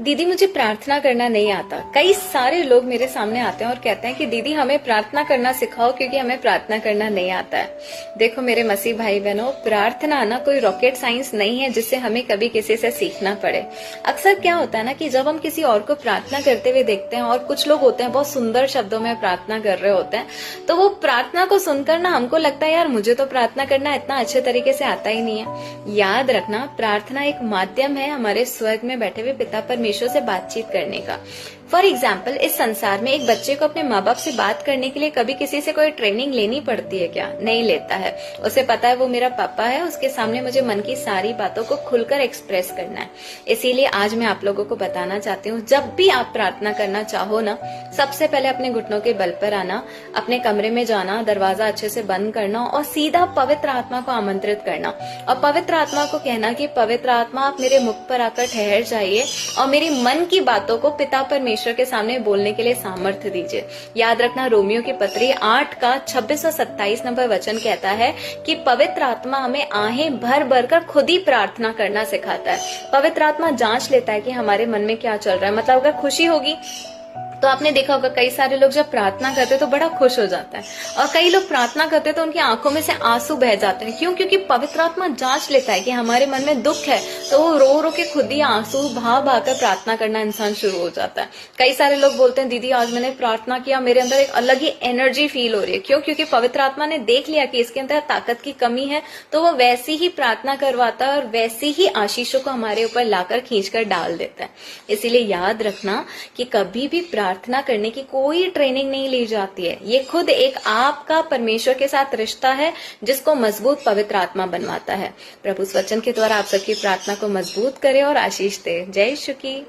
दीदी मुझे प्रार्थना करना नहीं आता। कई सारे लोग मेरे सामने आते हैं और कहते हैं कि दीदी हमें प्रार्थना करना सिखाओ क्योंकि हमें प्रार्थना करना नहीं आता है। देखो मेरे मसीह भाई बहनों, प्रार्थना ना कोई रॉकेट साइंस नहीं है जिससे हमें कभी किसी से सीखना पड़े। अक्सर क्या होता है ना कि जब हम किसी और को प्रार्थना करते हुए देखते हैं और कुछ लोग होते हैं बहुत सुंदर शब्दों में प्रार्थना कर रहे होते हैं, तो वो प्रार्थना को सुनकर ना हमको लगता है यार मुझे तो प्रार्थना करना इतना अच्छे तरीके से आता ही नहीं है। याद रखना, प्रार्थना एक माध्यम है हमारे स्वर्ग में बैठे हुए पिता परमेश्वर से बातचीत करने का। फॉर एग्जाम्पल, इस संसार में एक बच्चे को अपने माँ बाप से बात करने के लिए कभी किसी से कोई ट्रेनिंग लेनी पड़ती है क्या? नहीं लेता है। उसे पता है वो मेरा पापा है, उसके सामने मुझे मन की सारी बातों को खुलकर एक्सप्रेस करना है। इसीलिए आज मैं आप लोगों को बताना चाहती हूँ, जब भी आप प्रार्थना करना चाहो ना, सबसे पहले अपने घुटनों के बल पर आना, अपने कमरे में जाना, दरवाजा अच्छे से बंद करना और सीधा पवित्र आत्मा को आमंत्रित करना और पवित्र आत्मा को कहना कि पवित्र आत्मा आप मेरे मुख पर आकर ठहर जाइए और मेरी मन की बातों को पिता परमेश्वर के सामने बोलने के लिए सामर्थ्य दीजिए। याद रखना, रोमियो की पत्री 8 का 26 और 27 नंबर वचन कहता है कि पवित्र आत्मा हमें आहें भर भर कर खुद ही प्रार्थना करना सिखाता है। पवित्र आत्मा जांच लेता है कि हमारे मन में क्या चल रहा है। मतलब अगर खुशी होगी तो आपने देखा होगा कई सारे लोग जब प्रार्थना करते तो बड़ा खुश हो जाता है, और कई लोग प्रार्थना करते तो उनकी आंखों में से आंसू बह जाते हैं। क्यों? क्योंकि पवित्र आत्मा जांच लेता है कि हमारे मन में दुख है, तो वो रो रो के खुद ही आंसू बहा बहा कर प्रार्थना करना इंसान शुरू हो जाता है। कई सारे लोग बोलते हैं दीदी आज मैंने प्रार्थना किया, मेरे अंदर एक अलग ही एनर्जी फील हो रही है। क्यों? क्योंकि पवित्र आत्मा ने देख लिया कि इसके अंदर ताकत की कमी है, तो वो वैसी ही प्रार्थना करवाता है और वैसी ही आशीषों को हमारे ऊपर लाकर खींचकर डाल देता है। इसीलिए याद रखना कि कभी भी प्रार्थना करने की कोई ट्रेनिंग नहीं ली जाती है। ये खुद एक आपका परमेश्वर के साथ रिश्ता है जिसको मजबूत पवित्र आत्मा बनवाता है। प्रभु इस वचन के द्वारा आप सबकी प्रार्थना को मजबूत करे और आशीष दे। जय शुकी।